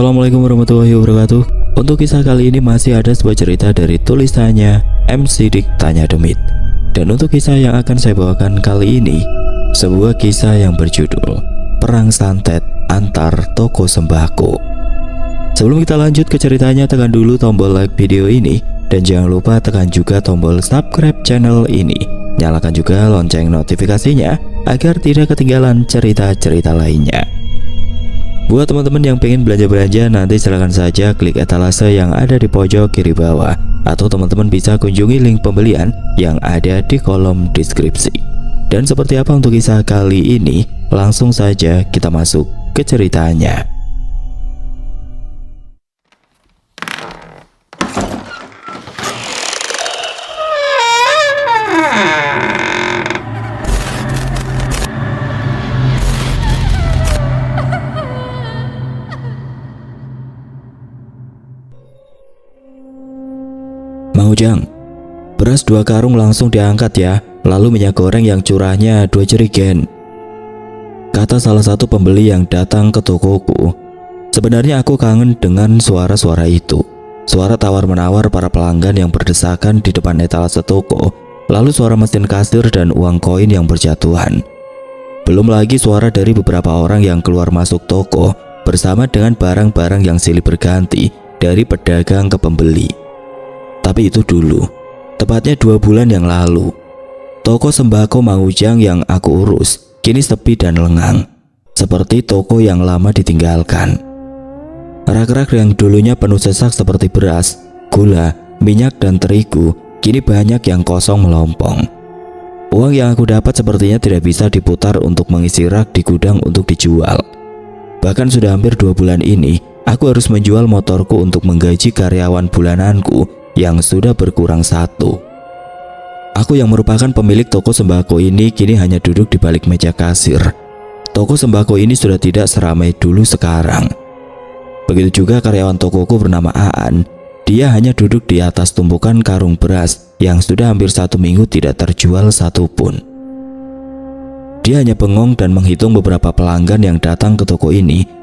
Assalamualaikum warahmatullahi wabarakatuh. Untuk kisah kali ini masih ada sebuah cerita dari tulisannya M. Sidik Tanya Demit. Dan untuk kisah yang akan saya bawakan kali ini, sebuah kisah yang berjudul Perang Santet Antar Toko Sembako. Sebelum kita lanjut ke ceritanya, tekan dulu tombol like video ini dan jangan lupa tekan juga tombol subscribe channel ini. Nyalakan juga lonceng notifikasinya agar tidak ketinggalan cerita-cerita lainnya. Buat teman-teman yang pengen belanja-belanja, nanti silahkan saja klik etalase yang ada di pojok kiri bawah, atau teman-teman bisa kunjungi link pembelian yang ada di kolom deskripsi. Dan seperti apa untuk kisah kali ini, langsung saja kita masuk ke ceritanya. Mang Ujang, beras 2 karung langsung diangkat ya, lalu minyak goreng yang curahnya 2 jerigen, kata salah satu pembeli yang datang ke tokoku. Sebenarnya aku kangen dengan suara-suara itu, suara tawar-menawar para pelanggan yang berdesakan di depan etalase toko, lalu suara mesin kasir dan uang koin yang berjatuhan. Belum lagi suara dari beberapa orang yang keluar masuk toko bersama dengan barang-barang yang silih berganti dari pedagang ke pembeli. Tapi itu dulu, tepatnya 2 bulan yang lalu. Toko sembako Mang Ujang yang aku urus kini sepi dan lengang, seperti toko yang lama ditinggalkan. Rak-rak yang dulunya penuh sesak seperti beras, gula, minyak, dan terigu, kini banyak yang kosong melompong. Uang yang aku dapat sepertinya tidak bisa diputar untuk mengisi rak di gudang untuk dijual. Bahkan sudah hampir 2 bulan ini, aku harus menjual motorku untuk menggaji karyawan bulananku yang sudah berkurang 1. Aku yang merupakan pemilik toko sembako ini kini hanya duduk di balik meja kasir. Toko sembako ini sudah tidak seramai dulu sekarang. Begitu juga karyawan tokoku bernama Aan. Dia hanya duduk di atas tumpukan karung beras yang sudah hampir 1 minggu tidak terjual satupun. Dia hanya bengong dan menghitung beberapa pelanggan yang datang ke toko ini.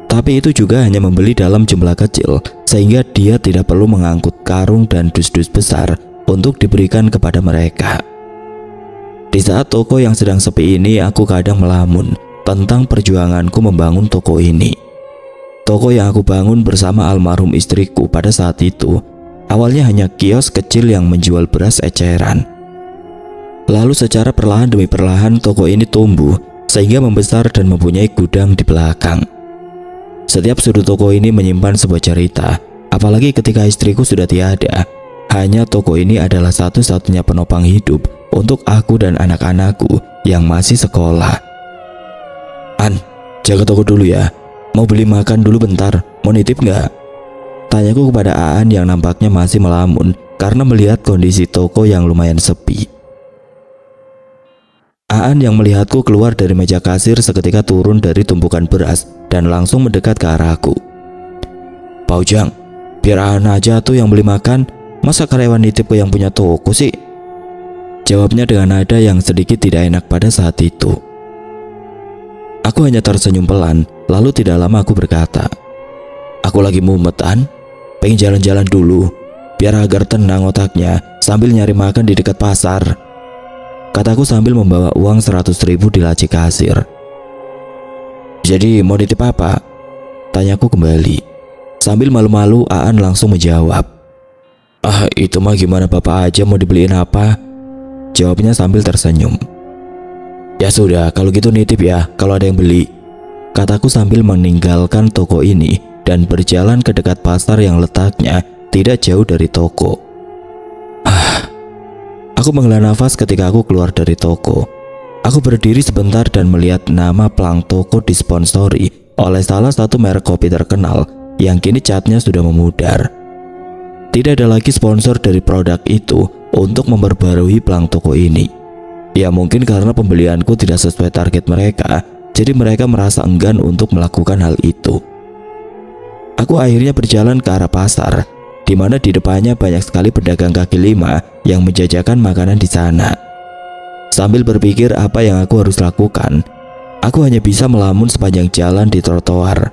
Tapi itu juga hanya membeli dalam jumlah kecil, sehingga dia tidak perlu mengangkut karung dan dus-dus besar untuk diberikan kepada mereka. Di saat toko yang sedang sepi ini, aku kadang melamun tentang perjuanganku membangun toko ini. Toko yang aku bangun bersama almarhum istriku pada saat itu, awalnya hanya kios kecil yang menjual beras eceran. Lalu secara perlahan demi perlahan toko ini tumbuh, sehingga membesar dan mempunyai gudang di belakang. Setiap sudut toko ini menyimpan sebuah cerita, apalagi ketika istriku sudah tiada. Hanya toko ini adalah satu-satunya penopang hidup untuk aku dan anak-anakku yang masih sekolah. An, jaga toko dulu ya. Mau beli makan dulu bentar, mau nitip nggak? Tanyaku kepada Aan yang nampaknya masih melamun karena melihat kondisi toko yang lumayan sepi. Aan yang melihatku keluar dari meja kasir seketika turun dari tumpukan beras dan langsung mendekat ke arahku. Pak Ujang, biar Aan aja tuh yang beli makan, masa karyawan nitip ke yang punya toko sih? Jawabnya dengan nada yang sedikit tidak enak pada saat itu. Aku hanya tersenyum pelan, lalu tidak lama aku berkata, aku lagi mumet An, pengen jalan-jalan dulu, biar agar tenang otaknya sambil nyari makan di dekat pasar, kataku sambil membawa uang 100.000 di laci kasir. Jadi mau nitip apa? Tanyaku kembali. Sambil malu-malu Aan langsung menjawab, itu mah gimana bapak aja mau dibeliin apa? Jawabnya sambil tersenyum. Ya sudah, kalau gitu nitip ya, kalau ada yang beli, kataku sambil meninggalkan toko ini dan berjalan ke dekat pasar yang letaknya tidak jauh dari toko. Aku menghela nafas ketika aku keluar dari toko. Aku berdiri sebentar dan melihat nama pelang toko disponsori oleh salah satu merek kopi terkenal yang kini catnya sudah memudar. Tidak ada lagi sponsor dari produk itu untuk memperbarui pelang toko ini. Ya mungkin karena pembelianku tidak sesuai target mereka, jadi mereka merasa enggan untuk melakukan hal itu. Aku akhirnya berjalan ke arah pasar, di mana di depannya banyak sekali pedagang kaki lima yang menjajakan makanan di sana. Sambil berpikir apa yang aku harus lakukan, aku hanya bisa melamun sepanjang jalan di trotoar.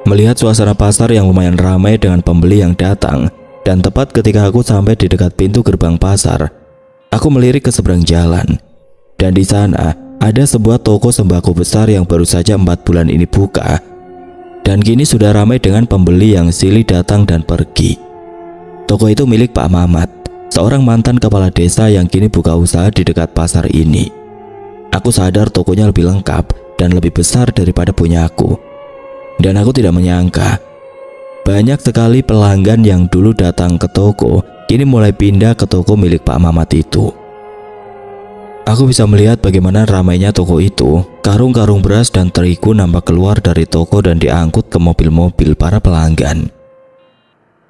Melihat suasana pasar yang lumayan ramai dengan pembeli yang datang, dan tepat ketika aku sampai di dekat pintu gerbang pasar, aku melirik ke seberang jalan. Dan di sana ada sebuah toko sembako besar yang baru saja 4 bulan ini buka. Dan kini sudah ramai dengan pembeli yang silih datang dan pergi. Toko itu milik Pak Mamat, seorang mantan kepala desa yang kini buka usaha di dekat pasar ini. Aku sadar tokonya lebih lengkap dan lebih besar daripada punyaku. Dan aku tidak menyangka, banyak sekali pelanggan yang dulu datang ke toko kini mulai pindah ke toko milik Pak Mamat itu. Aku bisa melihat bagaimana ramainya toko itu. Karung-karung beras dan terigu nampak keluar dari toko dan diangkut ke mobil-mobil para pelanggan.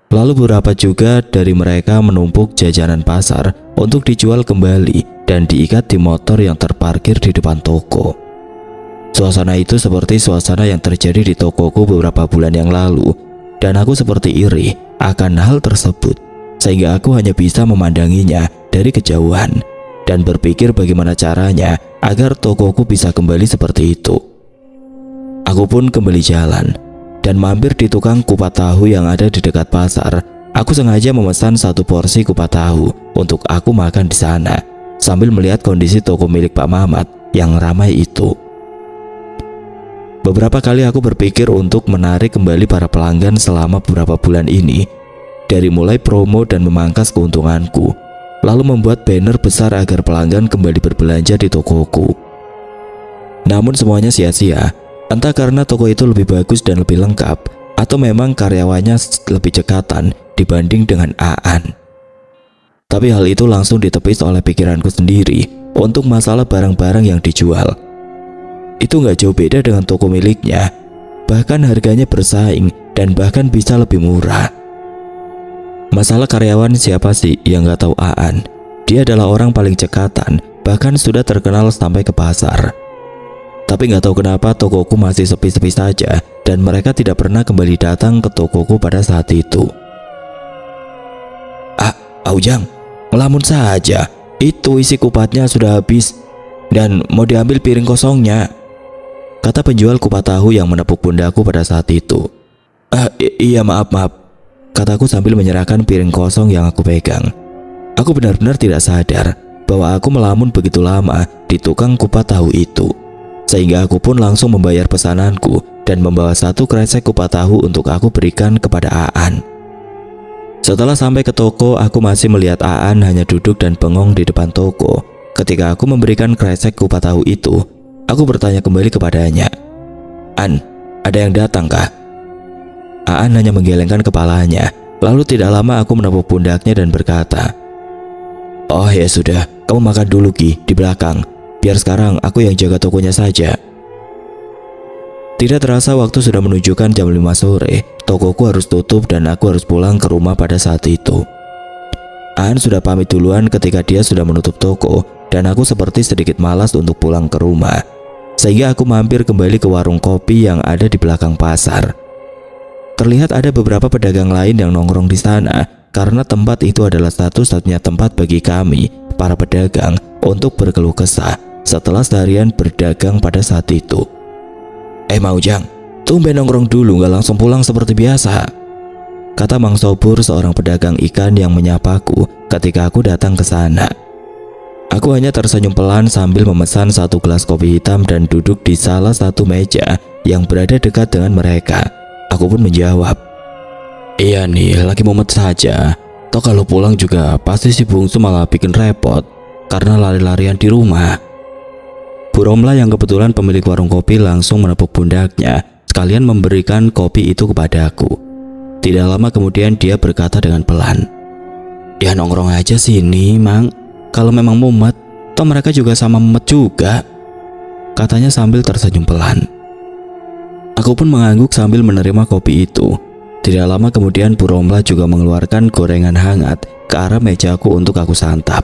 Lalu beberapa juga dari mereka menumpuk jajanan pasar untuk dijual kembali dan diikat di motor yang terparkir di depan toko. Suasana itu seperti suasana yang terjadi di tokoku beberapa bulan yang lalu, dan aku seperti iri akan hal tersebut, sehingga aku hanya bisa memandanginya dari kejauhan dan berpikir bagaimana caranya agar tokoku bisa kembali seperti itu. Aku pun kembali jalan dan mampir di tukang kupat tahu yang ada di dekat pasar. Aku sengaja memesan 1 porsi kupat tahu untuk aku makan di sana, sambil melihat kondisi toko milik Pak Mamat yang ramai itu. Beberapa kali aku berpikir untuk menarik kembali para pelanggan selama beberapa bulan ini, dari mulai promo dan memangkas keuntunganku, lalu membuat banner besar agar pelanggan kembali berbelanja di tokoku. Namun semuanya sia-sia, entah karena toko itu lebih bagus dan lebih lengkap, atau memang karyawannya lebih cekatan dibanding dengan Aan. Tapi hal itu langsung ditepis oleh pikiranku sendiri untuk masalah barang-barang yang dijual. Itu nggak jauh beda dengan toko miliknya, bahkan harganya bersaing dan bahkan bisa lebih murah. Masalah karyawan siapa sih yang nggak tahu Aan? Dia adalah orang paling cekatan, bahkan sudah terkenal sampai ke pasar. Tapi nggak tahu kenapa tokoku masih sepi-sepi saja dan mereka tidak pernah kembali datang ke tokoku pada saat itu. Aujang, ngelamun saja. Itu isi kupatnya sudah habis dan mau diambil piring kosongnya, kata penjual kupat tahu yang menepuk pundakku pada saat itu. Iya maaf, kataku sambil menyerahkan piring kosong yang aku pegang. Aku benar-benar tidak sadar bahwa aku melamun begitu lama di tukang kupat tahu itu, sehingga aku pun langsung membayar pesananku dan membawa 1 kresek kupat tahu untuk aku berikan kepada Aan. Setelah sampai ke toko, aku masih melihat Aan hanya duduk dan bengong di depan toko. Ketika aku memberikan kresek kupat tahu itu, aku bertanya kembali kepadanya, "An, ada yang datang kah?" Aan hanya menggelengkan kepalanya. Lalu tidak lama aku menepuk pundaknya dan berkata, "Oh ya sudah, kamu makan dulu Ki, di belakang. Biar sekarang aku yang jaga tokonya saja." Tidak terasa waktu sudah menunjukkan jam 5 sore. Tokoku harus tutup dan aku harus pulang ke rumah pada saat itu. Aan sudah pamit duluan ketika dia sudah menutup toko, dan aku seperti sedikit malas untuk pulang ke rumah, sehingga aku mampir kembali ke warung kopi yang ada di belakang pasar. Terlihat ada beberapa pedagang lain yang nongkrong di sana, karena tempat itu adalah satu-satunya tempat bagi kami, para pedagang, untuk berkeluh kesah setelah seharian berdagang pada saat itu. Maujang, tumben nongkrong dulu, gak langsung pulang seperti biasa, kata Mang Sobur, seorang pedagang ikan yang menyapaku ketika aku datang ke sana. Aku hanya tersenyum pelan sambil memesan 1 gelas kopi hitam dan duduk di salah satu meja yang berada dekat dengan mereka. Aku pun menjawab, "Iya nih, lagi mumet saja. Toh kalau pulang juga pasti si Bungsu malah bikin repot karena lari-larian di rumah." Bu Romla yang kebetulan pemilik warung kopi langsung menepuk pundaknya sekalian memberikan kopi itu kepadaku. Tidak lama kemudian dia berkata dengan pelan, "Ya nongkrong aja sini, Mang. Kalau memang mumet, toh mereka juga sama mumet juga," katanya sambil tersenyum pelan. Aku pun mengangguk sambil menerima kopi itu. Tidak lama kemudian Bu Romla juga mengeluarkan gorengan hangat ke arah mejaku untuk aku santap.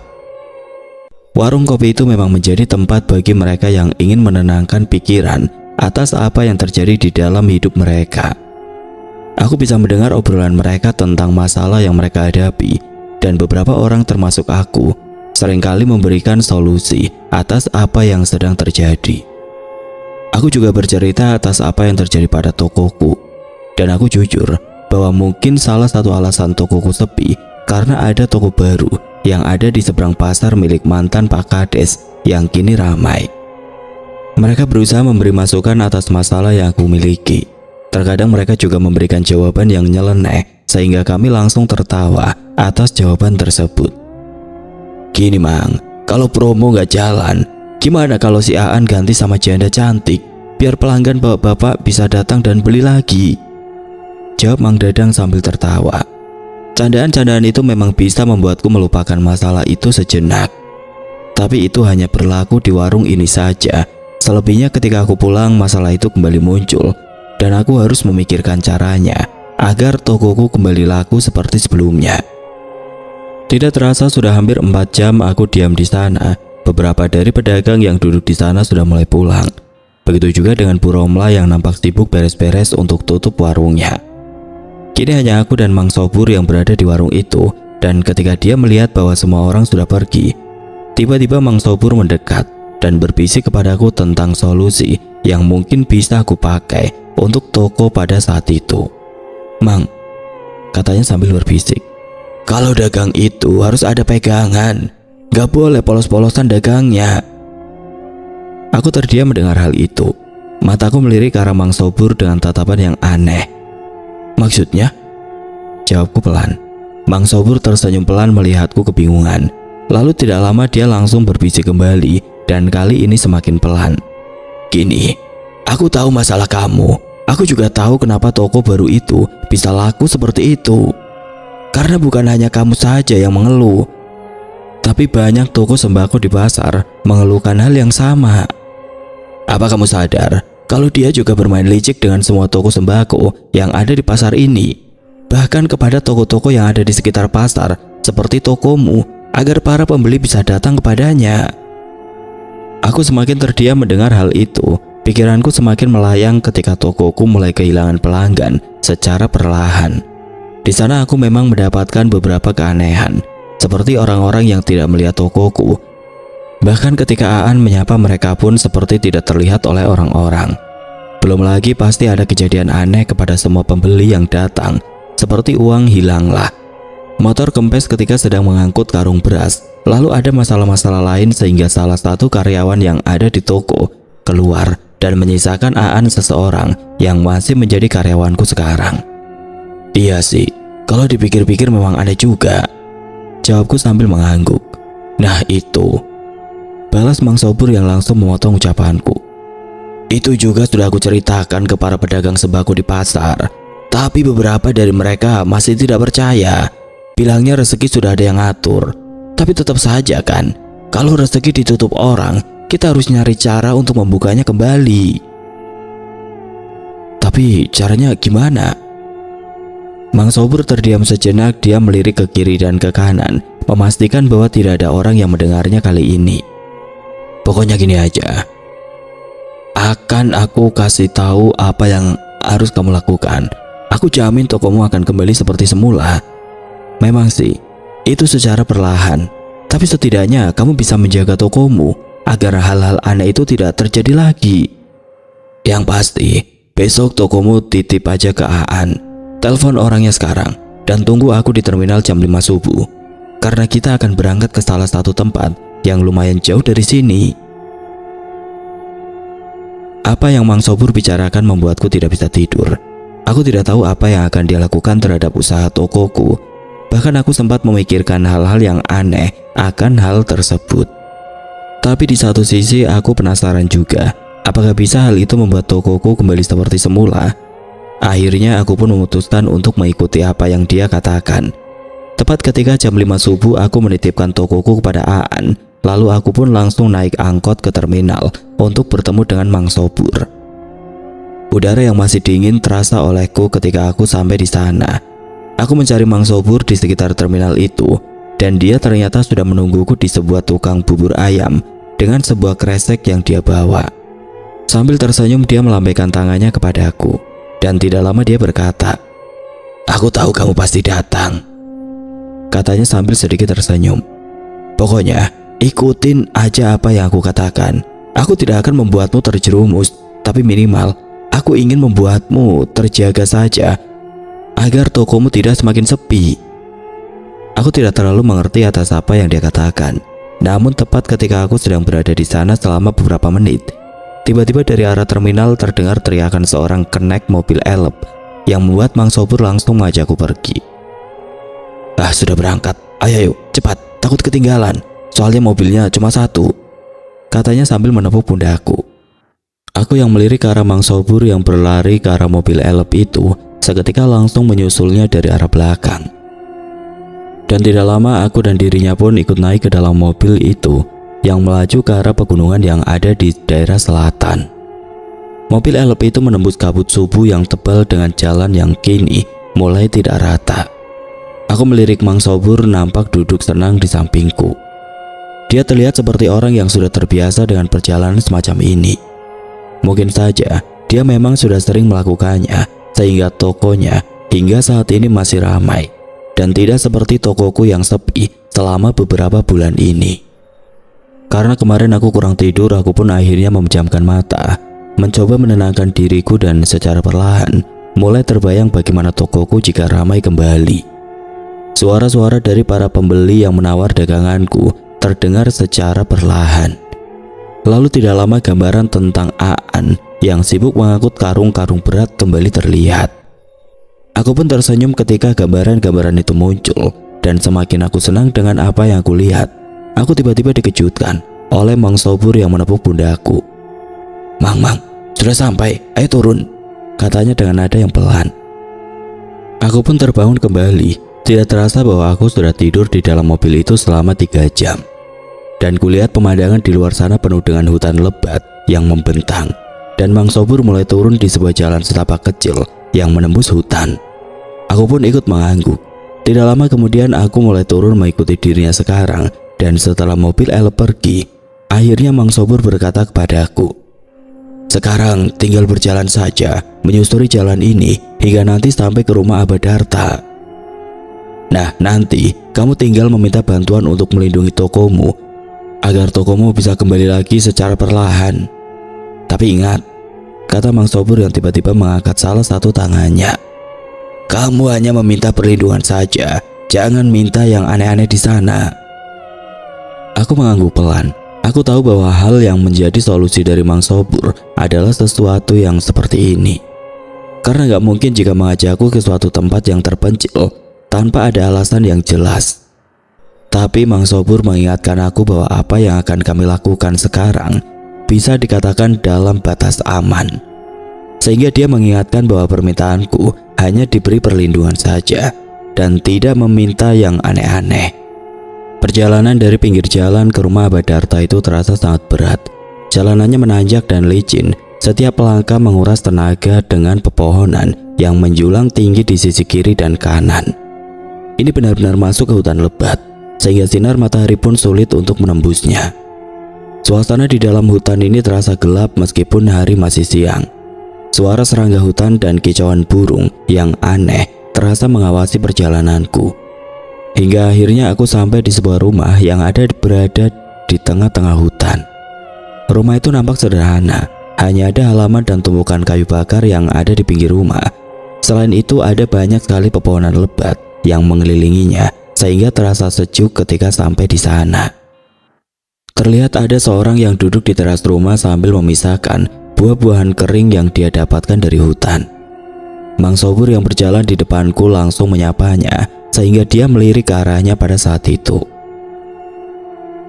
Warung kopi itu memang menjadi tempat bagi mereka yang ingin menenangkan pikiran atas apa yang terjadi di dalam hidup mereka. Aku bisa mendengar obrolan mereka tentang masalah yang mereka hadapi, dan beberapa orang termasuk aku seringkali memberikan solusi atas apa yang sedang terjadi. Aku juga bercerita atas apa yang terjadi pada tokoku. Dan aku jujur bahwa mungkin salah satu alasan tokoku sepi karena ada toko baru yang ada di seberang pasar milik mantan Pak Kades yang kini ramai. Mereka berusaha memberi masukan atas masalah yang aku miliki. Terkadang mereka juga memberikan jawaban yang nyeleneh sehingga kami langsung tertawa atas jawaban tersebut. Gini Mang, kalau promo nggak jalan, gimana kalau si Aan ganti sama janda cantik? Biar pelanggan bapak-bapak bisa datang dan beli lagi. Jawab Mang Dadang sambil tertawa. Candaan-candaan itu memang bisa membuatku melupakan masalah itu sejenak. Tapi itu hanya berlaku di warung ini saja. Selebihnya ketika aku pulang, masalah itu kembali muncul. Dan aku harus memikirkan caranya agar tokoku kembali laku seperti sebelumnya. Tidak terasa sudah hampir 4 jam aku diam di sana. Beberapa dari pedagang yang duduk di sana sudah mulai pulang. Begitu juga dengan Bu Romla yang nampak sibuk beres-beres untuk tutup warungnya. Kini hanya aku dan Mang Sobur yang berada di warung itu, dan ketika dia melihat bahwa semua orang sudah pergi, tiba-tiba Mang Sobur mendekat dan berbisik kepadaku tentang solusi yang mungkin bisa aku pakai untuk toko pada saat itu. Mang, katanya sambil berbisik, kalau dagang itu harus ada pegangan, gak boleh polos-polosan dagangnya. Aku terdiam mendengar hal itu. Mataku melirik ke arah Mang Sobur dengan tatapan yang aneh. Maksudnya? Jawabku pelan. Mang Sobur tersenyum pelan melihatku kebingungan. Lalu tidak lama dia langsung berbisik kembali dan kali ini semakin pelan. Gini, aku tahu masalah kamu. Aku juga tahu kenapa toko baru itu bisa laku seperti itu. Karena bukan hanya kamu saja yang mengeluh. Tapi banyak toko sembako di pasar mengeluhkan hal yang sama. Apa kamu sadar kalau dia juga bermain licik dengan semua toko sembako yang ada di pasar ini, bahkan kepada toko-toko yang ada di sekitar pasar seperti tokomu, agar para pembeli bisa datang kepadanya? Aku semakin terdiam mendengar hal itu. Pikiranku semakin melayang ketika tokoku mulai kehilangan pelanggan secara perlahan. Di sana aku memang mendapatkan beberapa keanehan, seperti orang-orang yang tidak melihat tokoku. Bahkan ketika Aan menyapa mereka pun seperti tidak terlihat oleh orang-orang. Belum lagi pasti ada kejadian aneh kepada semua pembeli yang datang, seperti uang hilanglah, motor kempes ketika sedang mengangkut karung beras. Lalu ada masalah-masalah lain sehingga salah satu karyawan yang ada di toko keluar dan menyisakan Aan seseorang yang masih menjadi karyawanku sekarang. Iya sih, kalau dipikir-pikir memang aneh juga, jawabku sambil mengangguk. Nah itu, balas Mang Sobur yang langsung memotong ucapanku. Itu juga sudah aku ceritakan ke para pedagang sembako di pasar. Tapi beberapa dari mereka masih tidak percaya. Bilangnya rezeki sudah ada yang ngatur. Tapi tetap saja kan, kalau rezeki ditutup orang, kita harus nyari cara untuk membukanya kembali. Tapi caranya gimana? Mang Sobur terdiam sejenak. Dia melirik ke kiri dan ke kanan, memastikan bahwa tidak ada orang yang mendengarnya kali ini. Pokoknya gini aja, akan aku kasih tahu apa yang harus kamu lakukan. Aku jamin tokomu akan kembali seperti semula. Memang sih, itu secara perlahan, tapi setidaknya kamu bisa menjaga tokomu agar hal-hal aneh itu tidak terjadi lagi. Yang pasti, besok tokomu titip aja ke Aan. Telepon orangnya sekarang dan tunggu aku di terminal jam 5 subuh. Karena kita akan berangkat ke salah satu tempat yang lumayan jauh dari sini. Apa yang Mang Sobur bicarakan membuatku tidak bisa tidur. Aku tidak tahu apa yang akan dia lakukan terhadap usaha tokoku. Bahkan aku sempat memikirkan hal-hal yang aneh akan hal tersebut. Tapi di satu sisi aku penasaran juga, apakah bisa hal itu membuat tokoku kembali seperti semula. Akhirnya aku pun memutuskan untuk mengikuti apa yang dia katakan. Tepat ketika jam 5 subuh aku menitipkan tokoku kepada Aan. Lalu aku pun langsung naik angkot ke terminal untuk bertemu dengan Mang Sobur. Udara yang masih dingin terasa olehku ketika aku sampai di sana. Aku mencari Mang Sobur di sekitar terminal itu, dan dia ternyata sudah menungguku di sebuah tukang bubur ayam dengan sebuah kresek yang dia bawa. Sambil tersenyum dia melambaikan tangannya kepadaku, dan tidak lama dia berkata, "Aku tahu kamu pasti datang," katanya sambil sedikit tersenyum. "Pokoknya ikutin aja apa yang aku katakan. Aku tidak akan membuatmu terjerumus, tapi minimal Aku ingin membuatmu terjaga saja agar tokomu tidak semakin sepi. Aku tidak terlalu mengerti atas apa yang dia katakan. Namun tepat ketika aku sedang berada di sana selama beberapa menit, tiba-tiba dari arah terminal terdengar teriakan seorang kenek mobil elep yang membuat Mang Sobur langsung mengajakku pergi. Sudah berangkat. Ayo, cepat, takut ketinggalan. Soalnya mobilnya cuma satu, katanya sambil menepuk pundakku. Aku yang melirik ke arah Mang Sobur yang berlari ke arah mobil elep itu, seketika langsung menyusulnya dari arah belakang. Dan tidak lama aku dan dirinya pun ikut naik ke dalam mobil itu yang melaju ke arah pegunungan yang ada di daerah selatan. Mobil elep itu menembus kabut subuh yang tebal dengan jalan yang kini mulai tidak rata. Aku melirik Mang Sobur nampak duduk tenang di sampingku. Dia terlihat seperti orang yang sudah terbiasa dengan perjalanan semacam ini. Mungkin saja dia memang sudah sering melakukannya sehingga tokonya hingga saat ini masih ramai dan tidak seperti tokoku yang sepi selama beberapa bulan ini. Karena kemarin aku kurang tidur, aku pun akhirnya memejamkan mata, mencoba menenangkan diriku dan secara perlahan mulai terbayang bagaimana tokoku jika ramai kembali. Suara-suara dari para pembeli yang menawar daganganku terdengar secara perlahan. Lalu tidak lama gambaran tentang Aan yang sibuk mengangkut karung-karung berat kembali terlihat. Aku pun tersenyum ketika gambaran-gambaran itu muncul, dan semakin aku senang dengan apa yang aku lihat, aku tiba-tiba dikejutkan oleh Mang Sobur yang menepuk pundakku. Mang, sudah sampai, ayo turun, katanya dengan nada yang pelan. Aku pun terbangun kembali. Tidak terasa bahwa aku sudah tidur di dalam mobil itu selama 3 jam. Dan kulihat pemandangan di luar sana penuh dengan hutan lebat yang membentang. Dan Mang Sobur mulai turun di sebuah jalan setapak kecil yang menembus hutan. Aku pun ikut mengangguk. Tidak lama kemudian aku mulai turun mengikuti dirinya sekarang. Dan setelah mobil elep pergi, akhirnya Mang Sobur berkata kepadaku, sekarang tinggal berjalan saja menyusuri jalan ini hingga nanti sampai ke rumah Abah Darta. Nah, nanti kamu tinggal meminta bantuan untuk melindungi tokomu agar tokomu bisa kembali lagi secara perlahan. Tapi ingat, kata Mang Sobur yang tiba-tiba mengangkat salah satu tangannya, kamu hanya meminta perlindungan saja, jangan minta yang aneh-aneh di sana. Aku mengangguk pelan. Aku tahu bahwa hal yang menjadi solusi dari Mang Sobur adalah sesuatu yang seperti ini. Karena gak mungkin jika mengajakku ke suatu tempat yang terpencil tanpa ada alasan yang jelas. Tapi Mang Sobur mengingatkan aku bahwa apa yang akan kami lakukan sekarang bisa dikatakan dalam batas aman. Sehingga dia mengingatkan bahwa permintaanku hanya diberi perlindungan saja dan tidak meminta yang aneh-aneh. Perjalanan dari pinggir jalan ke rumah Abah Darta itu terasa sangat berat. Jalanannya menanjak dan licin. Setiap langkah menguras tenaga dengan pepohonan yang menjulang tinggi di sisi kiri dan kanan. Ini benar-benar masuk ke hutan lebat, sehingga sinar matahari pun sulit untuk menembusnya. Suasana di dalam hutan ini terasa gelap meskipun hari masih siang. Suara serangga hutan dan kicauan burung yang aneh terasa mengawasi perjalananku. Hingga akhirnya aku sampai di sebuah rumah yang berada di tengah-tengah hutan. Rumah itu nampak sederhana, hanya ada halaman dan tumpukan kayu bakar yang ada di pinggir rumah. Selain itu ada banyak sekali pepohonan lebat yang mengelilinginya sehingga terasa sejuk ketika sampai di sana. Terlihat ada seorang yang duduk di teras rumah sambil memisahkan buah-buahan kering yang dia dapatkan dari hutan. Mang Sobur yang berjalan di depanku langsung menyapanya sehingga dia melirik ke arahnya pada saat itu.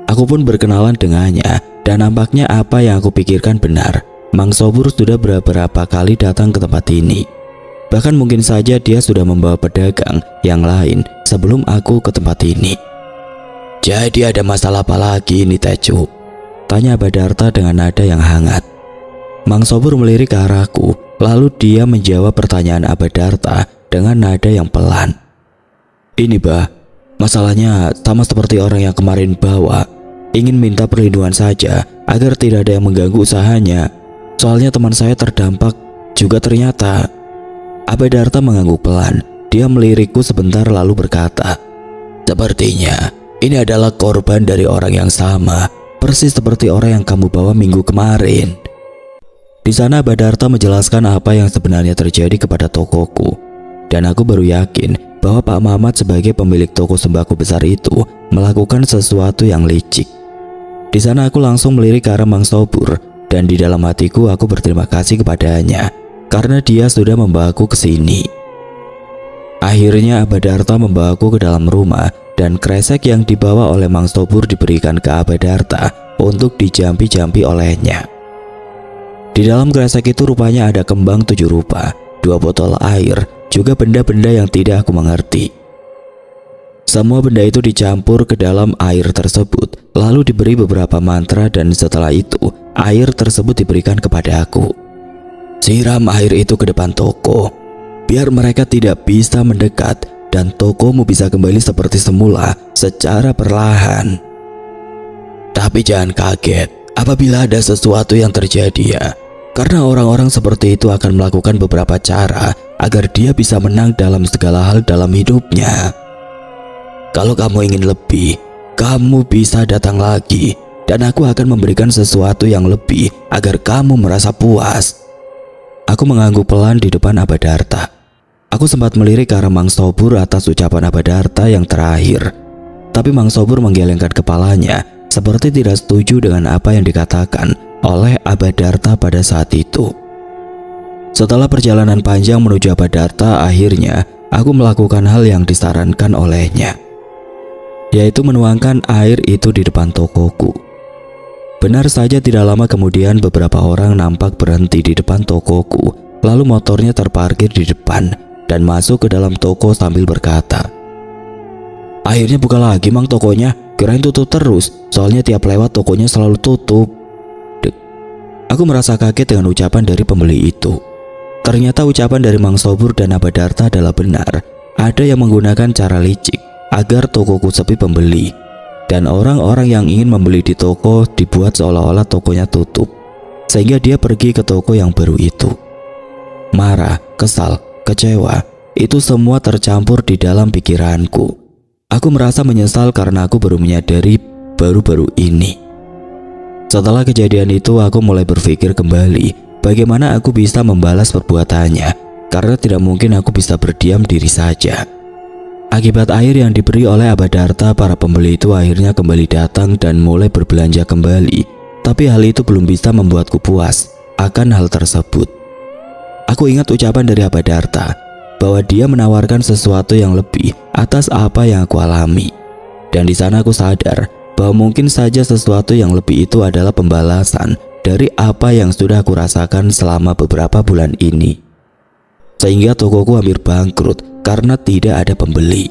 Aku pun berkenalan dengannya dan nampaknya apa yang aku pikirkan benar. Mang Sobur sudah beberapa kali datang ke tempat ini. Bahkan mungkin saja dia sudah membawa pedagang yang lain sebelum aku ke tempat ini. Jadi ada masalah apa lagi ini Tecu? Tanya Abah Darta dengan nada yang hangat. Mang Sobur melirik ke arahku, lalu dia menjawab pertanyaan Abah Darta dengan nada yang pelan. Ini Bah, masalahnya sama seperti orang yang kemarin bawa. Ingin minta perlindungan saja agar tidak ada yang mengganggu usahanya. Soalnya teman saya terdampak juga ternyata. Abah Darta mengangguk pelan. Dia melirikku sebentar lalu berkata, sepertinya ini adalah korban dari orang yang sama, persis seperti orang yang kamu bawa minggu kemarin. Di sana Badarta menjelaskan apa yang sebenarnya terjadi kepada tokoku. Dan aku baru yakin bahwa Pak Mamat sebagai pemilik toko sembako besar itu melakukan sesuatu yang licik. Di sana aku langsung melirik ke arah Mang Sobur, dan di dalam hatiku aku berterima kasih kepadanya karena dia sudah membawaku ke sini. Akhirnya Badarta membawaku ke dalam rumah, dan kresek yang dibawa oleh Mang Sobur diberikan ke Badarta untuk dijampi-jampi olehnya. Di dalam kresek itu rupanya ada kembang 7 rupa, 2 botol air, juga benda-benda yang tidak aku mengerti. Semua benda itu dicampur ke dalam air tersebut, lalu diberi beberapa mantra, dan setelah itu air tersebut diberikan kepada aku. Siram air itu ke depan toko, biar mereka tidak bisa mendekat dan tokomu bisa kembali seperti semula secara perlahan. Tapi jangan kaget apabila ada sesuatu yang terjadi ya, karena orang-orang seperti itu akan melakukan beberapa cara agar dia bisa menang dalam segala hal dalam hidupnya. Kalau kamu ingin lebih, kamu bisa datang lagi, dan aku akan memberikan sesuatu yang lebih agar kamu merasa puas. Aku mengangguk pelan di depan Badarta. Aku sempat melirik ke arah Mang Sobur atas ucapan Badarta yang terakhir. Tapi Mang Sobur menggelengkan kepalanya seperti tidak setuju dengan apa yang dikatakan oleh Badarta pada saat itu. Setelah perjalanan panjang menuju Badarta, akhirnya aku melakukan hal yang disarankan olehnya, yaitu menuangkan air itu di depan tokoku. Benar saja tidak lama kemudian beberapa orang nampak berhenti di depan tokoku, lalu motornya terparkir di depan dan masuk ke dalam toko sambil berkata, "Akhirnya buka lagi Mang tokonya, kirain tutup terus, soalnya tiap lewat tokonya selalu tutup." Aku merasa kaget dengan ucapan dari pembeli itu. Ternyata ucapan dari Mang Sobur dan Badarta adalah benar. Ada yang menggunakan cara licik agar tokoku sepi pembeli, dan orang-orang yang ingin membeli di toko dibuat seolah-olah tokonya tutup, sehingga dia pergi ke toko yang baru itu. Marah, kesal, kecewa, itu semua tercampur di dalam pikiranku. Aku merasa menyesal karena aku baru menyadari baru-baru ini. Setelah kejadian itu aku mulai berpikir kembali bagaimana aku bisa membalas perbuatannya, karena tidak mungkin aku bisa berdiam diri saja. Akibat air yang diberi oleh Badarta, para pembeli itu akhirnya kembali datang dan mulai berbelanja kembali. Tapi hal itu belum bisa membuatku puas akan hal tersebut. Aku ingat ucapan dari Badarta bahwa dia menawarkan sesuatu yang lebih atas apa yang aku alami. Dan di sana aku sadar bahwa mungkin saja sesuatu yang lebih itu adalah pembalasan dari apa yang sudah aku rasakan selama beberapa bulan ini. Sehingga tokoku hampir bangkrut karena tidak ada pembeli.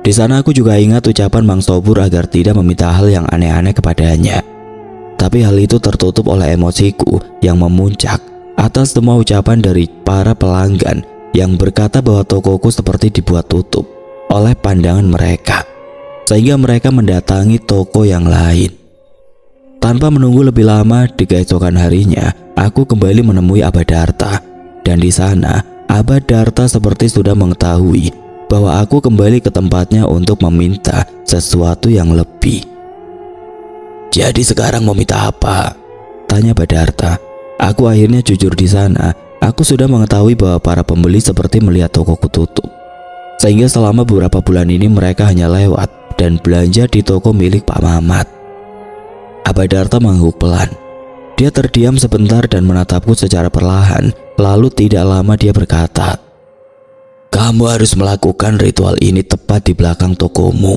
Di sana aku juga ingat ucapan Mang Sobur agar tidak meminta hal yang aneh-aneh kepadanya. Tapi hal itu tertutup oleh emosiku yang memuncak atas semua ucapan dari para pelanggan yang berkata bahwa tokoku seperti dibuat tutup oleh pandangan mereka, sehingga mereka mendatangi toko yang lain. Tanpa menunggu lebih lama, di keesokan harinya aku kembali menemui Badarta, dan di sana Badarta seperti sudah mengetahui bahwa aku kembali ke tempatnya untuk meminta sesuatu yang lebih. "Jadi sekarang mau minta apa?" tanya Badarta. Aku akhirnya jujur di sana. Aku sudah mengetahui bahwa para pembeli seperti melihat tokoku tutup, sehingga selama beberapa bulan ini mereka hanya lewat dan belanja di toko milik Pak Mamat. Badarta mengangguk pelan. Dia terdiam sebentar dan menatapku secara perlahan. Lalu tidak lama dia berkata, "Kamu harus melakukan ritual ini tepat di belakang tokomu.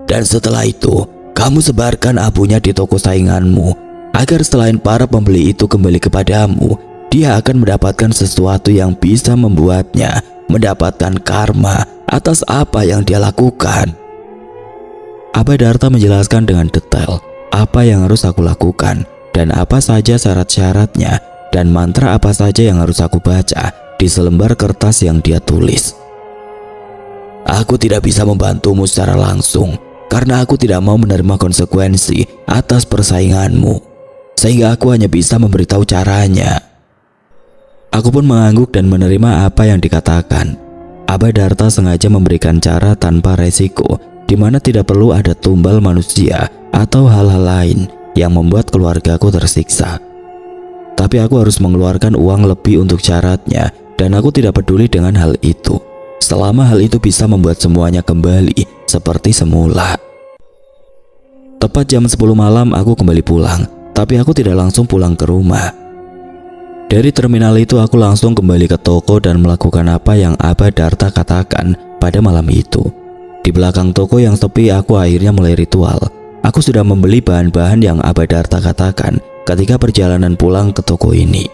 Dan setelah itu, kamu sebarkan abunya di toko sainganmu, agar selain para pembeli itu kembali kepadamu, dia akan mendapatkan sesuatu yang bisa membuatnya mendapatkan karma atas apa yang dia lakukan." Badarta menjelaskan dengan detail apa yang harus aku lakukan dan apa saja syarat-syaratnya dan mantra apa saja yang harus aku baca di selembar kertas yang dia tulis. "Aku tidak bisa membantumu secara langsung karena aku tidak mau menerima konsekuensi atas persainganmu, sehingga aku hanya bisa memberitahu caranya." Aku pun mengangguk dan menerima apa yang dikatakan. Badarta sengaja memberikan cara tanpa resiko, di mana tidak perlu ada tumbal manusia atau hal-hal lain yang membuat keluargaku tersiksa. Tapi aku harus mengeluarkan uang lebih untuk syaratnya, dan aku tidak peduli dengan hal itu, selama hal itu bisa membuat semuanya kembali seperti semula. Tepat jam 10 malam aku kembali pulang, tapi aku tidak langsung pulang ke rumah. Dari terminal itu aku langsung kembali ke toko dan melakukan apa yang Abah Darta katakan pada malam itu. Di belakang toko yang sepi aku akhirnya mulai ritual. Aku sudah membeli bahan-bahan yang Abah Darta katakan ketika perjalanan pulang ke toko ini.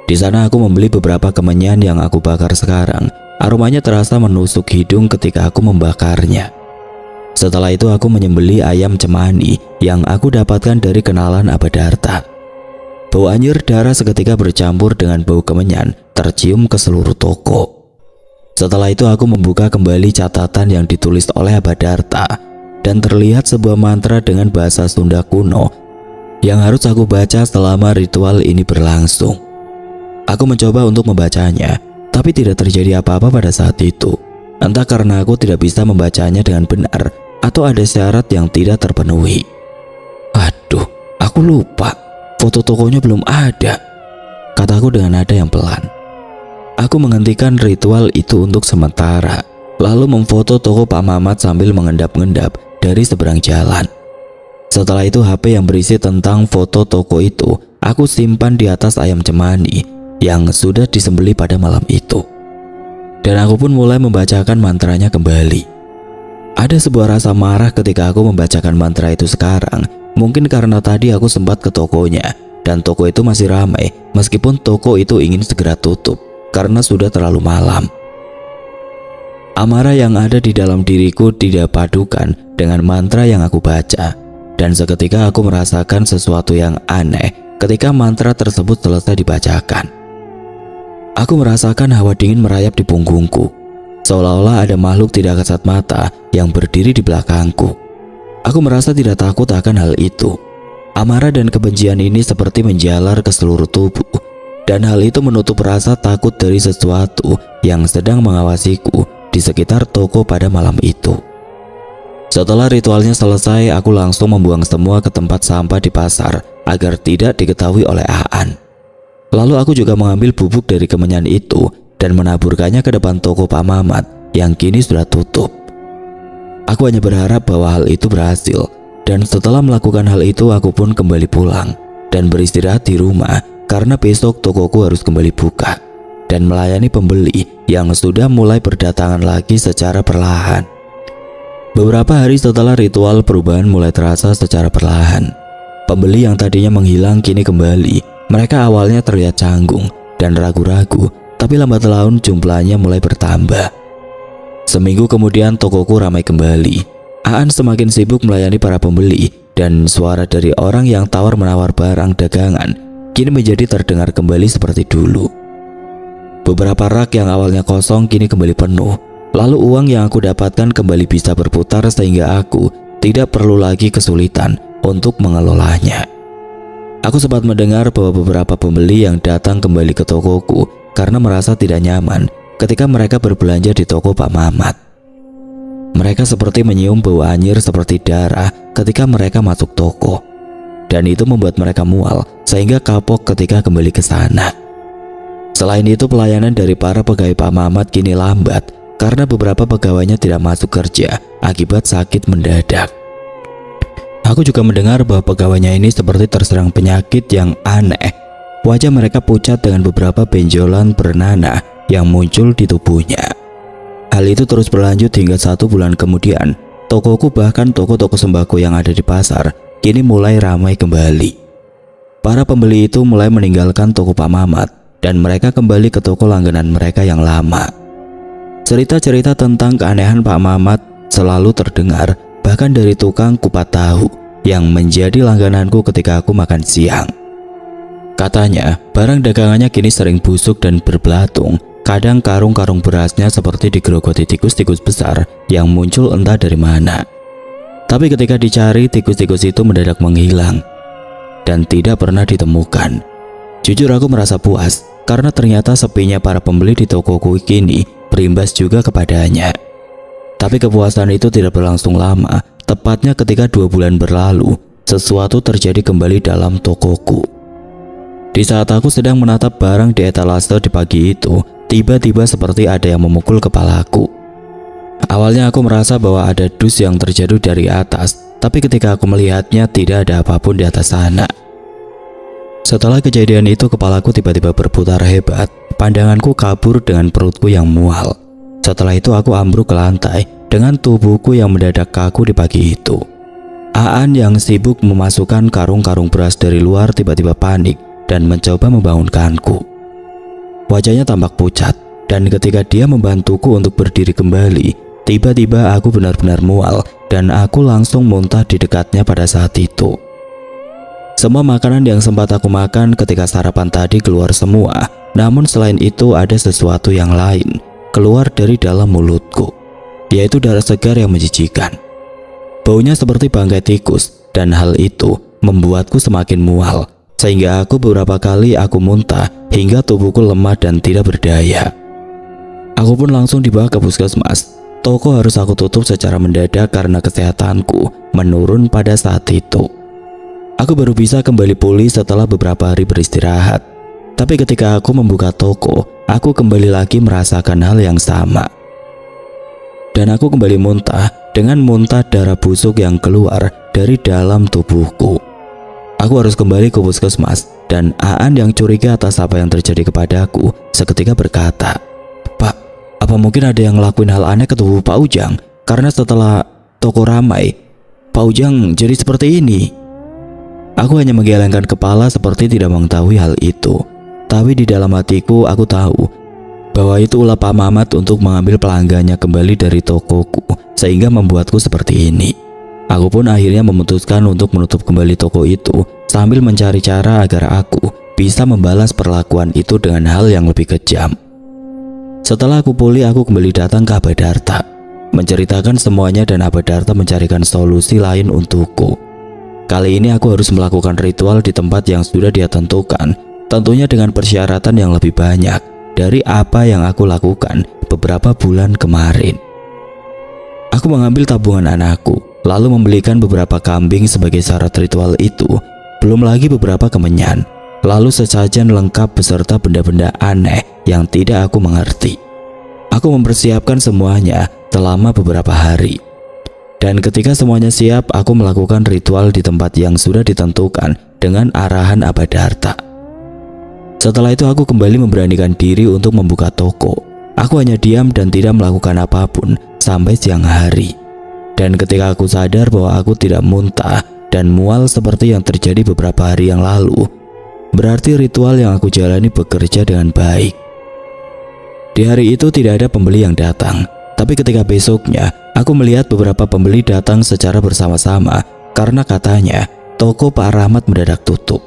Di sana aku membeli beberapa kemenyan yang aku bakar sekarang. Aromanya terasa menusuk hidung ketika aku membakarnya. Setelah itu aku menyembeli ayam cemani yang aku dapatkan dari kenalan Abah Darta. Bau anyir darah seketika bercampur dengan bau kemenyan tercium ke seluruh toko. Setelah itu aku membuka kembali catatan yang ditulis oleh Abah Darta dan terlihat sebuah mantra dengan bahasa Sunda kuno yang harus aku baca selama ritual ini berlangsung. Aku mencoba untuk membacanya, tapi tidak terjadi apa-apa pada saat itu. Entah karena aku tidak bisa membacanya dengan benar atau ada syarat yang tidak terpenuhi. Aduh, aku lupa. Foto tokonya belum ada, kataku dengan nada yang pelan. Aku menghentikan ritual itu untuk sementara, lalu memfoto toko Pak Mamat sambil mengendap-endap dari seberang jalan. Setelah itu HP yang berisi tentang foto toko itu aku simpan di atas ayam cemani yang sudah disembelih pada malam itu. Dan aku pun mulai membacakan mantranya kembali. Ada sebuah rasa marah ketika aku membacakan mantra itu sekarang. Mungkin karena tadi aku sempat ke tokonya dan toko itu masih ramai meskipun toko itu ingin segera tutup karena sudah terlalu malam. Amarah yang ada di dalam diriku tidak padukan dengan mantra yang aku baca, dan seketika aku merasakan sesuatu yang aneh ketika mantra tersebut selesai dibacakan. Aku merasakan hawa dingin merayap di punggungku, seolah-olah ada makhluk tidak kasat mata yang berdiri di belakangku. Aku merasa tidak takut akan hal itu. Amarah dan kebencian ini seperti menjalar ke seluruh tubuh, dan hal itu menutup rasa takut dari sesuatu yang sedang mengawasiku di sekitar toko pada malam itu. Setelah ritualnya selesai, aku langsung membuang semua ke tempat sampah di pasar agar tidak diketahui oleh Aan. Lalu aku juga mengambil bubuk dari kemenyan itu dan menaburkannya ke depan toko Pak Mamat yang kini sudah tutup. Aku hanya berharap bahwa hal itu berhasil, dan setelah melakukan hal itu aku pun kembali pulang dan beristirahat di rumah karena besok tokoku harus kembali buka dan melayani pembeli yang sudah mulai berdatangan lagi secara perlahan. Beberapa hari setelah ritual perubahan mulai terasa secara perlahan. Pembeli yang tadinya menghilang kini kembali. Mereka awalnya terlihat canggung dan ragu-ragu, tapi lambat laun jumlahnya mulai bertambah. Seminggu kemudian tokoku ramai kembali. Aan semakin sibuk melayani para pembeli dan suara dari orang yang tawar-menawar barang dagangan kini menjadi terdengar kembali seperti dulu. Beberapa rak yang awalnya kosong kini kembali penuh. Lalu uang yang aku dapatkan kembali bisa berputar sehingga aku tidak perlu lagi kesulitan untuk mengelolanya. Aku sempat mendengar bahwa beberapa pembeli yang datang kembali ke tokoku karena merasa tidak nyaman ketika mereka berbelanja di toko Pak Mamat. Mereka seperti menyium bau anyir seperti darah ketika mereka masuk toko, dan itu membuat mereka mual sehingga kapok ketika kembali ke sana. Selain itu, pelayanan dari para pegawai Pak Mamat kini lambat karena beberapa pegawainya tidak masuk kerja akibat sakit mendadak. Aku juga mendengar bahwa pegawainya ini seperti terserang penyakit yang aneh. Wajah mereka pucat dengan beberapa benjolan bernanah yang muncul di tubuhnya. Hal itu terus berlanjut hingga 1 bulan kemudian. Tokoku bahkan toko-toko sembako yang ada di pasar kini mulai ramai kembali. Para pembeli itu mulai meninggalkan toko Pak Mamat dan mereka kembali ke toko langganan mereka yang lama. Cerita-cerita tentang keanehan Pak Mamat selalu terdengar, bahkan dari tukang kupat tahu yang menjadi langgananku ketika aku makan siang. Katanya, barang dagangannya kini sering busuk dan berbelatung. Kadang karung-karung berasnya seperti digerogoti tikus-tikus besar yang muncul entah dari mana. Tapi ketika dicari, tikus-tikus itu mendadak menghilang dan tidak pernah ditemukan. Jujur aku merasa puas karena ternyata sepinya para pembeli di tokoku kini berimbas juga kepadanya. Tapi kepuasan itu tidak berlangsung lama. Tepatnya ketika 2 bulan berlalu, sesuatu terjadi kembali dalam tokoku. Di Di saat aku sedang menatap barang di etalase di pagi itu, tiba-tiba seperti ada yang memukul kepalaku. Awalnya aku merasa bahwa ada dus yang terjatuh dari atas, tapi ketika aku melihatnya tidak ada apapun di atas sana. Setelah kejadian itu kepalaku tiba-tiba berputar hebat, pandanganku kabur dengan perutku yang mual. Setelah itu aku ambruk ke lantai dengan tubuhku yang mendadak kaku di pagi itu. Aan yang sibuk memasukkan karung-karung beras dari luar tiba-tiba panik dan mencoba membangunkanku. Wajahnya tampak pucat, dan ketika dia membantuku untuk berdiri kembali, tiba-tiba aku benar-benar mual dan aku langsung muntah di dekatnya pada saat itu. Semua makanan yang sempat aku makan ketika sarapan tadi keluar semua, namun selain itu ada sesuatu yang lain keluar dari dalam mulutku, yaitu darah segar yang menjijikan. Baunya seperti bangkai tikus, dan hal itu membuatku semakin mual, sehingga aku beberapa kali aku muntah hingga tubuhku lemah dan tidak berdaya. Aku pun langsung dibawa ke puskesmas. Toko harus aku tutup secara mendadak karena kesehatanku menurun pada saat itu. Aku baru bisa kembali pulih setelah beberapa hari beristirahat. Tapi ketika aku membuka toko, aku kembali lagi merasakan hal yang sama. Dan aku kembali muntah dengan muntah darah busuk yang keluar dari dalam tubuhku. Aku harus kembali ke puskesmas, dan Aan yang curiga atas apa yang terjadi kepadaku seketika berkata, "Pak, apa mungkin ada yang ngelakuin hal aneh ke tubuh Pak Ujang? Karena setelah toko ramai, Pak Ujang jadi seperti ini." Aku hanya menggelengkan kepala seperti tidak mengetahui hal itu. Tapi di dalam hatiku aku tahu bahwa itu ulah Pak Mamat untuk mengambil pelanggannya kembali dari tokoku, sehingga membuatku seperti ini. Aku pun akhirnya memutuskan untuk menutup kembali toko itu sambil mencari cara agar aku bisa membalas perlakuan itu dengan hal yang lebih kejam. Setelah aku pulih, aku kembali datang ke Abadarta, menceritakan semuanya, dan Abadarta mencarikan solusi lain untukku. Kali ini aku harus melakukan ritual di tempat yang sudah dia tentukan, tentunya dengan persyaratan yang lebih banyak dari apa yang aku lakukan beberapa bulan kemarin. Aku mengambil tabungan anakku, lalu membelikan beberapa kambing sebagai syarat ritual itu, belum lagi beberapa kemenyan, lalu sesajen lengkap beserta benda-benda aneh yang tidak aku mengerti. Aku mempersiapkan semuanya selama beberapa hari. Dan ketika semuanya siap, aku melakukan ritual di tempat yang sudah ditentukan dengan arahan Abadarta. Setelah itu aku kembali memberanikan diri untuk membuka toko. Aku hanya diam dan tidak melakukan apapun sampai siang hari. Dan ketika aku sadar bahwa aku tidak muntah dan mual seperti yang terjadi beberapa hari yang lalu, berarti ritual yang aku jalani bekerja dengan baik. Di hari itu tidak ada pembeli yang datang, tapi ketika besoknya aku melihat beberapa pembeli datang secara bersama-sama karena katanya toko Pak Rahmat mendadak tutup.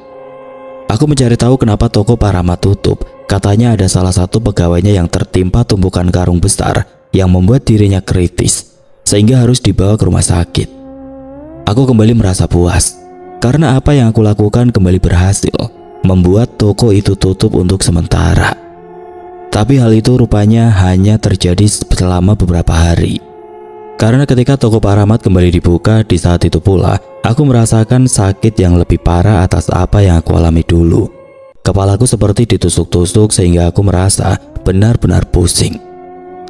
Aku mencari tahu kenapa toko Pak Rahmat tutup. Katanya ada salah satu pegawainya yang tertimpa tumpukan karung besar yang membuat dirinya kritis, sehingga harus dibawa ke rumah sakit. Aku kembali merasa puas karena apa yang aku lakukan kembali berhasil membuat toko itu tutup untuk sementara. Tapi hal itu rupanya hanya terjadi selama beberapa hari. Karena ketika toko Pak Rahmat kembali dibuka, di saat itu pula aku merasakan sakit yang lebih parah atas apa yang aku alami dulu. Kepalaku seperti ditusuk-tusuk sehingga aku merasa benar-benar pusing.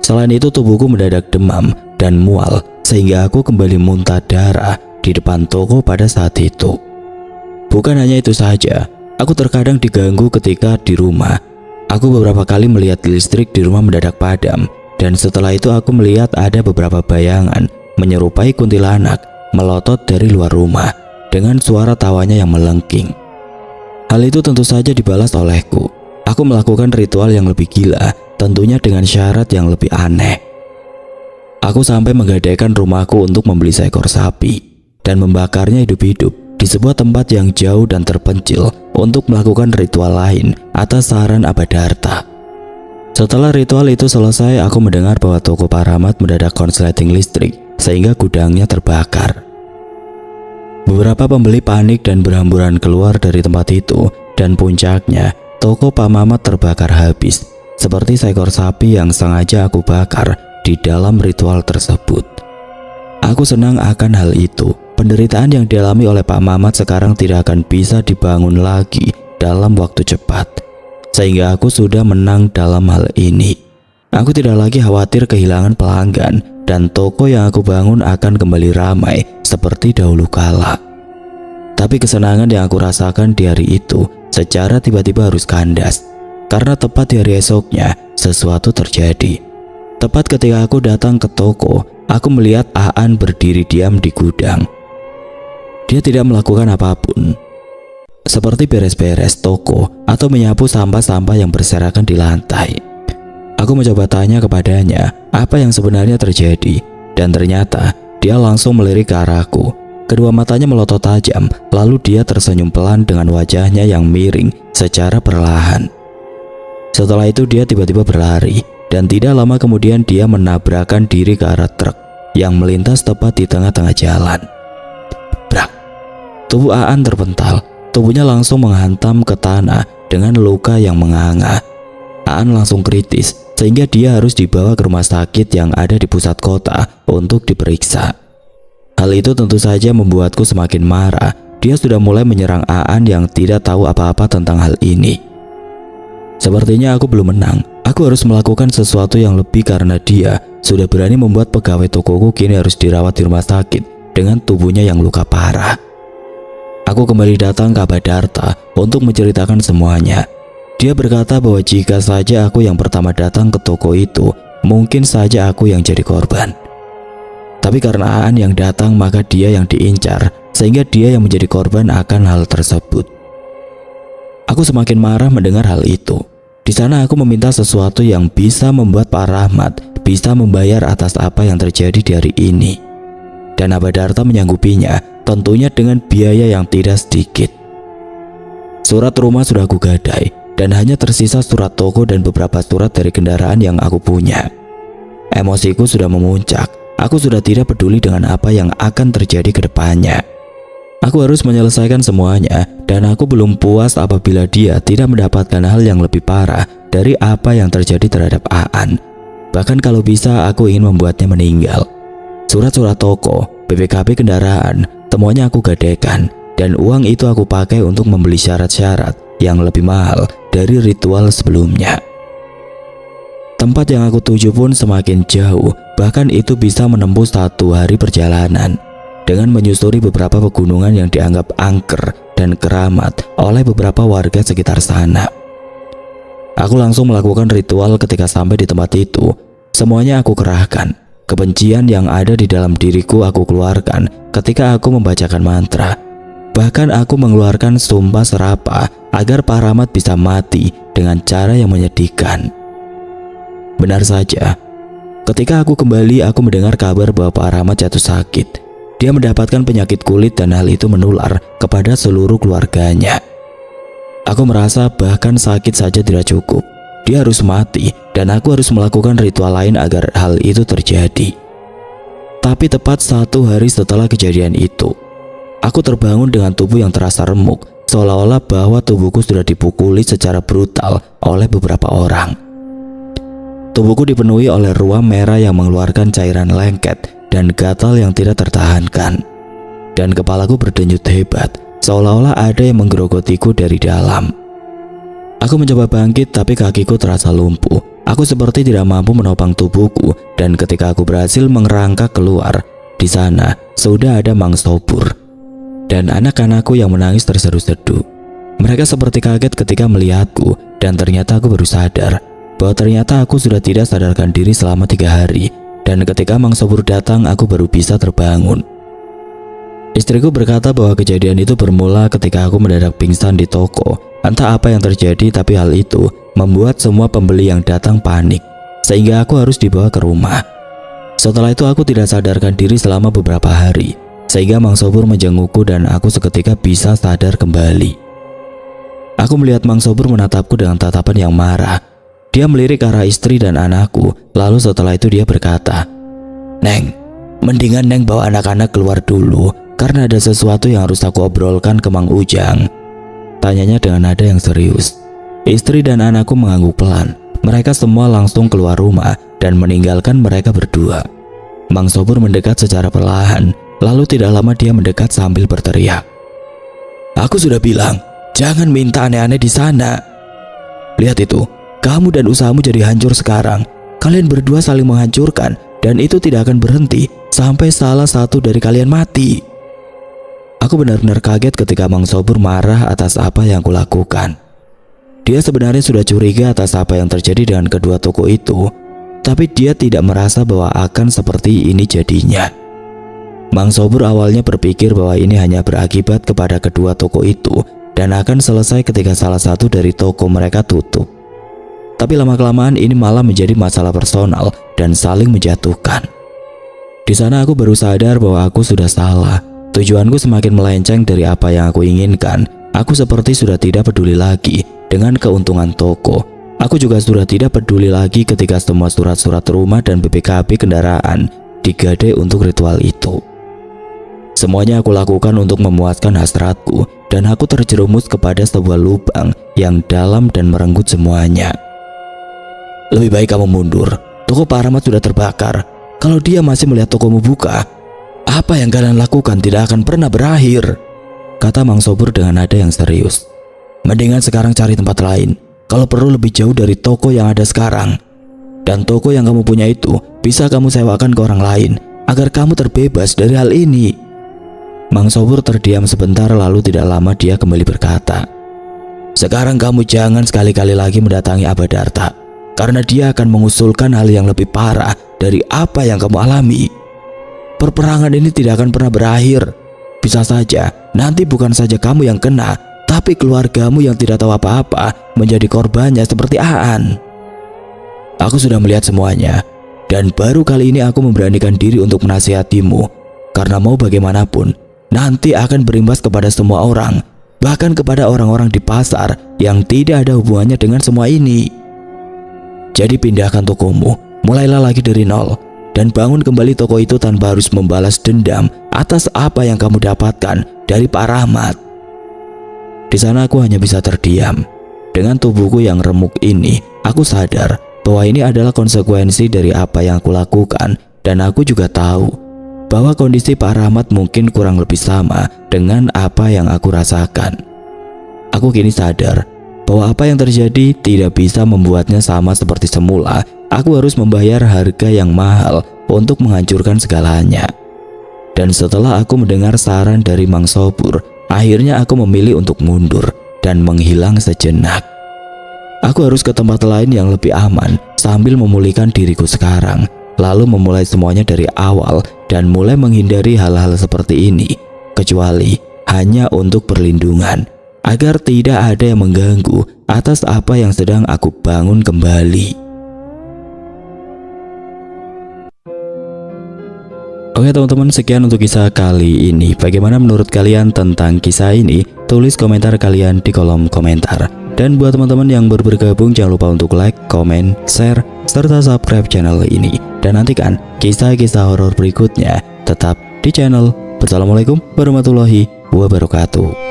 Selain itu tubuhku mendadak demam dan mual sehingga aku kembali muntah darah di depan toko pada saat itu. Bukan hanya itu saja, aku terkadang diganggu ketika di rumah. Aku beberapa kali melihat listrik di rumah mendadak padam, dan setelah itu aku melihat ada beberapa bayangan menyerupai kuntilanak melotot dari luar rumah dengan suara tawanya yang melengking. Hal itu tentu saja dibalas olehku. Aku melakukan ritual yang lebih gila, tentunya dengan syarat yang lebih aneh. Aku sampai menggadaikan rumahku untuk membeli seekor sapi dan membakarnya hidup-hidup di sebuah tempat yang jauh dan terpencil untuk melakukan ritual lain atas saran Abadarta. Setelah ritual itu selesai, aku mendengar bahwa toko Pak Rahmat mendadak konsleting listrik sehingga gudangnya terbakar. Beberapa pembeli panik dan berhamburan keluar dari tempat itu, dan puncaknya toko Pak Mamat terbakar habis seperti seekor sapi yang sengaja aku bakar di dalam ritual tersebut. Aku senang akan hal itu. Penderitaan yang dialami oleh Pak Mamat sekarang tidak akan bisa dibangun lagi dalam waktu cepat. Sehingga aku sudah menang dalam hal ini. Aku tidak lagi khawatir kehilangan pelanggan dan toko yang aku bangun akan kembali ramai seperti dahulu kala. Tapi kesenangan yang aku rasakan di hari itu secara tiba-tiba harus kandas. Karena tepat di hari esoknya sesuatu terjadi. Tepat ketika aku datang ke toko, aku melihat Aan berdiri diam di gudang. Dia tidak melakukan apapun, seperti beres-beres toko atau menyapu sampah-sampah yang berserakan di lantai. Aku mencoba tanya kepadanya apa yang sebenarnya terjadi, dan ternyata dia langsung melirik ke arahku. Kedua matanya melotot tajam, lalu dia tersenyum pelan dengan wajahnya yang miring secara perlahan. Setelah itu dia tiba-tiba berlari, dan tidak lama kemudian dia menabrakkan diri ke arah truk yang melintas tepat di tengah-tengah jalan. Brak! Tubuh Aan terpental, tubuhnya langsung menghantam ke tanah dengan luka yang menganga. Aan langsung kritis sehingga dia harus dibawa ke rumah sakit yang ada di pusat kota untuk diperiksa. Hal itu tentu saja membuatku semakin marah. Dia sudah mulai menyerang Aan yang tidak tahu apa-apa tentang hal ini. Sepertinya aku belum menang. Aku harus melakukan sesuatu yang lebih karena dia sudah berani membuat pegawai tokoku kini harus dirawat di rumah sakit dengan tubuhnya yang luka parah. Aku kembali datang ke Abadarta untuk menceritakan semuanya. Dia berkata bahwa jika saja aku yang pertama datang ke toko itu, mungkin saja aku yang jadi korban. Tapi karena Aan yang datang, maka dia yang diincar, sehingga dia yang menjadi korban akan hal tersebut. Aku semakin marah mendengar hal itu. Di sana aku meminta sesuatu yang bisa membuat Pak Rahmat bisa membayar atas apa yang terjadi di hari ini. Dan Abadarta menyanggupinya, tentunya dengan biaya yang tidak sedikit. Surat rumah sudah aku gadai, dan hanya tersisa surat toko dan beberapa surat dari kendaraan yang aku punya. Emosiku sudah memuncak. Aku sudah tidak peduli dengan apa yang akan terjadi ke depannya. Aku harus menyelesaikan semuanya, dan aku belum puas apabila dia tidak mendapatkan hal yang lebih parah dari apa yang terjadi terhadap Aan. Bahkan kalau bisa aku ingin membuatnya meninggal. Surat-surat toko, BPKB kendaraan, semuanya aku gadaikan, dan uang itu aku pakai untuk membeli syarat-syarat yang lebih mahal dari ritual sebelumnya. Tempat yang aku tuju pun semakin jauh, bahkan itu bisa menembus 1 hari perjalanan. Dengan menyusuri beberapa pegunungan yang dianggap angker dan keramat oleh beberapa warga sekitar sana. Aku langsung melakukan ritual ketika sampai di tempat itu. Semuanya aku kerahkan. Kebencian yang ada di dalam diriku aku keluarkan ketika aku membacakan mantra. Bahkan aku mengeluarkan sumpah serapah agar Pak Rahmat bisa mati dengan cara yang menyedihkan. Benar saja, ketika aku kembali aku mendengar kabar bahwa Pak Rahmat jatuh sakit. Dia mendapatkan penyakit kulit dan hal itu menular kepada seluruh keluarganya. Aku merasa bahkan sakit saja tidak cukup. Dia harus mati dan aku harus melakukan ritual lain agar hal itu terjadi. Tapi tepat 1 hari setelah kejadian itu, aku terbangun dengan tubuh yang terasa remuk, seolah-olah bahwa tubuhku sudah dipukuli secara brutal oleh beberapa orang. Tubuhku dipenuhi oleh ruam merah yang mengeluarkan cairan lengket dan gatal yang tidak tertahankan. Dan kepalaku berdenyut hebat, seolah-olah ada yang menggerogotiku dari dalam. Aku mencoba bangkit tapi kakiku terasa lumpuh. Aku seperti tidak mampu menopang tubuhku, dan ketika aku berhasil mengerangkak keluar, di sana sudah ada Mang Sobur dan anak-anakku yang menangis terseduh-seduh. Mereka seperti kaget ketika melihatku, dan ternyata aku baru sadar bahwa ternyata aku sudah tidak sadarkan diri selama 3 hari. Dan ketika Mang Sobur datang, aku baru bisa terbangun. Istriku berkata bahwa kejadian itu bermula ketika aku mendadak pingsan di toko. Entah apa yang terjadi, tapi hal itu membuat semua pembeli yang datang panik, sehingga aku harus dibawa ke rumah. Setelah itu aku tidak sadarkan diri selama beberapa hari, sehingga Mang Sobur menjengukku dan aku seketika bisa sadar kembali. Aku melihat Mang Sobur menatapku dengan tatapan yang marah. Dia melirik ke arah istri dan anakku, lalu setelah itu dia berkata, "Neng, mendingan Neng bawa anak-anak keluar dulu, karena ada sesuatu yang harus aku obrolkan ke Mang Ujang." Tanyanya dengan nada yang serius. Istri dan anakku mengangguk pelan. Mereka semua langsung keluar rumah dan meninggalkan mereka berdua. Mang Sobur mendekat secara perlahan, lalu tidak lama dia mendekat sambil berteriak, "Aku sudah bilang, Jangan minta aneh-aneh di sana. Lihat itu, kamu dan usahamu jadi hancur sekarang. Kalian berdua saling menghancurkan dan itu tidak akan berhenti sampai salah satu dari kalian mati. Aku benar-benar kaget ketika Mang Sobur marah atas apa yang kulakukan. Dia sebenarnya sudah curiga atas apa yang terjadi dengan kedua toko itu, tapi dia tidak merasa bahwa akan seperti ini jadinya. Mang Sobur awalnya berpikir bahwa ini hanya berakibat kepada kedua toko itu dan akan selesai ketika salah satu dari toko mereka tutup. Tapi lama-kelamaan ini malah menjadi masalah personal dan saling menjatuhkan. Di sana aku baru sadar bahwa aku sudah salah. Tujuanku semakin melenceng dari apa yang aku inginkan. Aku seperti sudah tidak peduli lagi dengan keuntungan toko. Aku juga sudah tidak peduli lagi ketika semua surat-surat rumah dan BPKB kendaraan digade untuk ritual itu. Semuanya aku lakukan untuk memuaskan hasratku dan aku terjerumus kepada sebuah lubang yang dalam dan merenggut semuanya. Lebih baik kamu mundur. Toko Pak Rahmat sudah terbakar. Kalau dia masih melihat tokomu buka, apa yang kalian lakukan tidak akan pernah berakhir, kata Mang Sobur dengan nada yang serius. Mendingan sekarang cari tempat lain. Kalau perlu lebih jauh dari toko yang ada sekarang. Dan toko yang kamu punya itu bisa kamu sewakan ke orang lain agar kamu terbebas dari hal ini. Mang Sobur terdiam sebentar lalu tidak lama dia kembali berkata, sekarang kamu jangan sekali-kali lagi mendatangi Abadarta, karena dia akan mengusulkan hal yang lebih parah dari apa yang kamu alami. Perperangan ini tidak akan pernah berakhir. Bisa saja nanti bukan saja kamu yang kena, tapi keluargamu yang tidak tahu apa-apa menjadi korbannya seperti Aan. Aku sudah melihat semuanya, dan baru kali ini aku memberanikan diri untuk menasihatimu, karena mau bagaimanapun nanti akan berimbas kepada semua orang, bahkan kepada orang-orang di pasar yang tidak ada hubungannya dengan semua ini. Jadi pindahkan tokomu, mulailah lagi dari nol, dan bangun kembali toko itu tanpa harus membalas dendam atas apa yang kamu dapatkan dari Pak Rahmat. Di sana aku hanya bisa terdiam. Dengan tubuhku yang remuk ini, aku sadar bahwa ini adalah konsekuensi dari apa yang aku lakukan, dan aku juga tahu bahwa kondisi Pak Rahmat mungkin kurang lebih sama dengan apa yang aku rasakan. Aku kini sadar bahwa apa yang terjadi tidak bisa membuatnya sama seperti semula. Aku harus membayar harga yang mahal untuk menghancurkan segalanya. Dan setelah aku mendengar saran dari Mang Sobur, akhirnya aku memilih untuk mundur dan menghilang sejenak. Aku harus ke tempat lain yang lebih aman sambil memulihkan diriku sekarang, lalu memulai semuanya dari awal dan mulai menghindari hal-hal seperti ini, kecuali hanya untuk perlindungan, agar tidak ada yang mengganggu atas apa yang sedang aku bangun kembali. Oke teman-teman, sekian untuk kisah kali ini. Bagaimana menurut kalian tentang kisah ini? Tulis komentar kalian di kolom komentar. Dan buat teman-teman yang baru bergabung, jangan lupa untuk like, komen, share, serta subscribe channel ini. Dan nantikan kisah-kisah horor berikutnya tetap di channel. Wassalamualaikum warahmatullahi wabarakatuh.